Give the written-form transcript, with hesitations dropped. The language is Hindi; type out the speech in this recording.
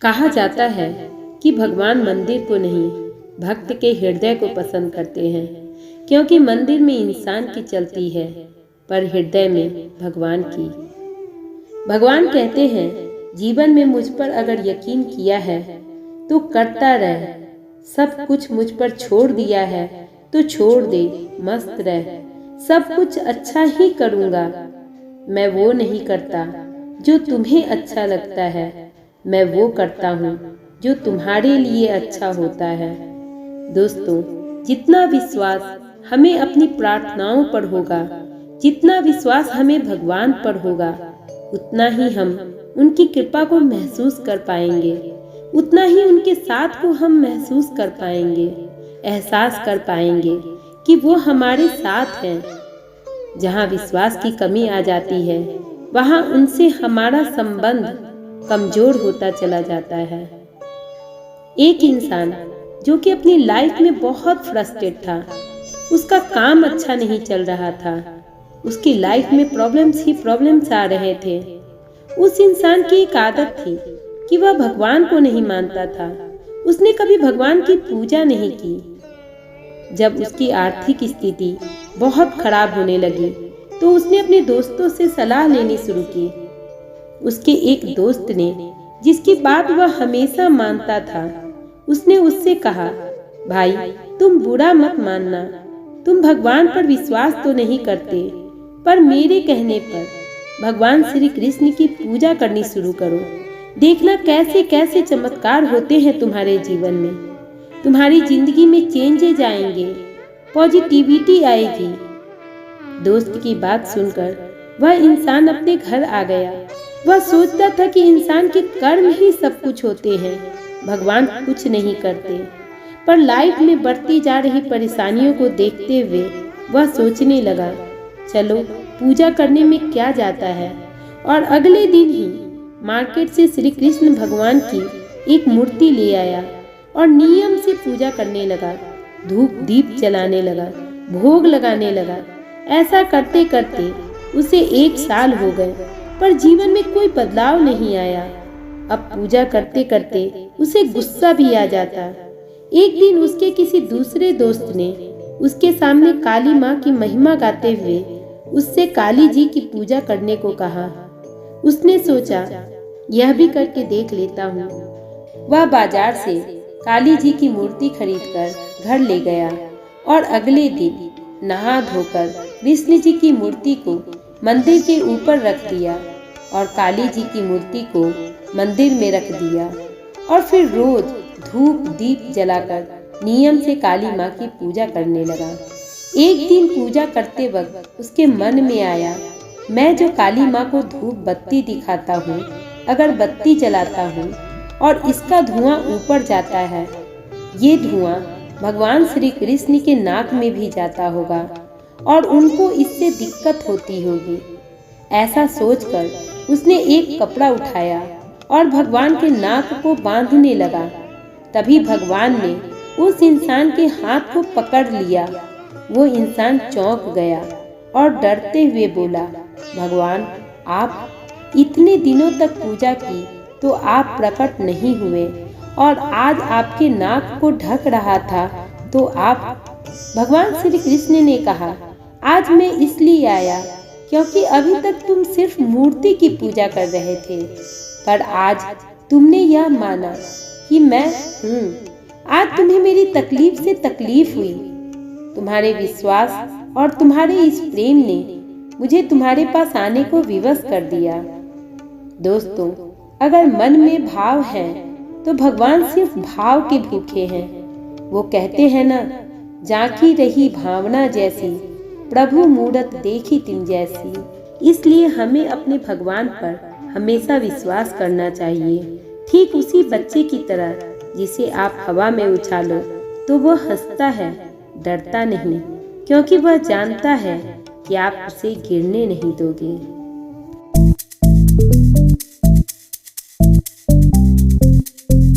कहा जाता है कि भगवान मंदिर को नहीं, भक्त के हृदय को पसंद करते हैं, क्योंकि मंदिर में इंसान की चलती है पर हृदय में भगवान की। भगवान कहते हैं, जीवन में मुझ पर अगर यकीन किया है तो करता रह, सब कुछ मुझ पर छोड़ दिया है तो छोड़ दे, मस्त रह, सब कुछ अच्छा ही करूँगा। मैं वो नहीं करता जो तुम्हें अच्छा लगता है, मैं वो करता हूँ जो तुम्हारे लिए अच्छा होता है। दोस्तों, जितना विश्वास हमें अपनी प्रार्थनाओं पर होगा, जितना विश्वास हमें भगवान पर होगा, उतना ही हम उनकी कृपा को महसूस कर पाएंगे, उतना ही उनके साथ को हम महसूस कर पाएंगे, एहसास कर पाएंगे कि वो हमारे साथ हैं। जहाँ विश्वास की कमी आ जाती है, वहाँ उनसे हमारा संबंध कमजोर होता चला जाता है। एक इंसान जो कि अपनी लाइफ में बहुत फ्रस्ट्रेट था, उसका काम अच्छा नहीं चल रहा था, उसकी लाइफ में प्रॉब्लम्स ही प्रॉब्लम्स आ रहे थे। उस इंसान की एक आदत थी कि वह भगवान को नहीं मानता था, उसने कभी भगवान की पूजा नहीं की। जब उसकी आर्थिक स्थिति बहुत खराब होने लगी तो उसने अपने दोस्तों से सलाह लेनी शुरू की। उसके एक दोस्त ने, जिसकी बात वह हमेशा मानता था, उसने उससे कहा, भाई तुम बुरा मत मानना, तुम भगवान पर विश्वास तो नहीं करते, पर मेरे कहने पर भगवान श्री कृष्ण की पूजा करनी शुरू करो, देखना कैसे कैसे चमत्कार होते हैं तुम्हारे जीवन में, तुम्हारी जिंदगी में चेंजेज आएंगे, पॉजिटिविटी आएगी। दोस्त की बात सुनकर वह इंसान अपने घर आ गया। वह सोचता था कि इंसान के कर्म ही सब कुछ होते हैं, भगवान कुछ नहीं करते। पर लाइफ में बढ़ती जा रही परेशानियों को देखते हुए वह सोचने लगा, चलो पूजा करने में क्या जाता है। और अगले दिन ही मार्केट से श्री कृष्ण भगवान की एक मूर्ति ले आया और नियम से पूजा करने लगा, धूप दीप जलाने लगा, भोग लगाने लगा। ऐसा करते करते उसे 1 साल हो गए, पर जीवन में कोई बदलाव नहीं आया। अब पूजा करते करते उसे गुस्सा भी आ जाता। एक दिन उसके किसी दूसरे दोस्त ने उसके सामने काली माँ की महिमा गाते हुए उससे काली जी की पूजा करने को कहा। उसने सोचा, यह भी करके देख लेता हूँ। वह बाजार से काली जी की मूर्ति खरीदकर घर ले गया और अगले दिन नहा धोकर कृष्ण जी की मूर्ति को मंदिर के ऊपर रख दिया और काली जी की मूर्ति को मंदिर में रख दिया और फिर रोज धूप दीप जलाकर नियम से काली माँ की पूजा करने लगा। एक दिन पूजा करते वक्त उसके मन में आया, मैं जो काली माँ को धूप बत्ती दिखाता हूँ, अगर बत्ती जलाता हूँ और इसका धुआं ऊपर जाता है, ये धुआं भगवान श्री कृष्ण के नाक में भी जाता होगा और उनको इससे दिक्कत होती होगी। ऐसा सोचकर उसने एक कपड़ा उठाया और भगवान के नाक को बांधने लगा। तभी भगवान ने उस इंसान के हाथ को पकड़ लिया। वो इंसान चौंक गया और डरते हुए बोला, भगवान आप इतने दिनों तक पूजा की तो आप प्रकट नहीं हुए और आज आपके नाक को ढक रहा था तो आप। भगवान श्री कृष्ण ने कहा, आज मैं इसलिए आया क्योंकि अभी तक तुम सिर्फ मूर्ति की पूजा कर रहे थे, पर आज तुमने यह माना कि मैं हूँ। आज तुम्हें मेरी तकलीफ से तकलीफ हुई। तुम्हारे विश्वास और तुम्हारे इस प्रेम ने मुझे तुम्हारे पास आने को विवश कर दिया। दोस्तों, अगर मन में भाव है तो भगवान सिर्फ भाव के भूखे हैं। वो कहते हैं ना, झांकी रही भावना जैसी, प्रभु मूरत देखी तिन जैसी। इसलिए हमें अपने भगवान पर हमेशा विश्वास करना चाहिए, ठीक उसी बच्चे की तरह जिसे आप हवा में उछालो तो वह हंसता है, डरता नहीं, क्योंकि वह जानता है कि आप उसे गिरने नहीं दोगे।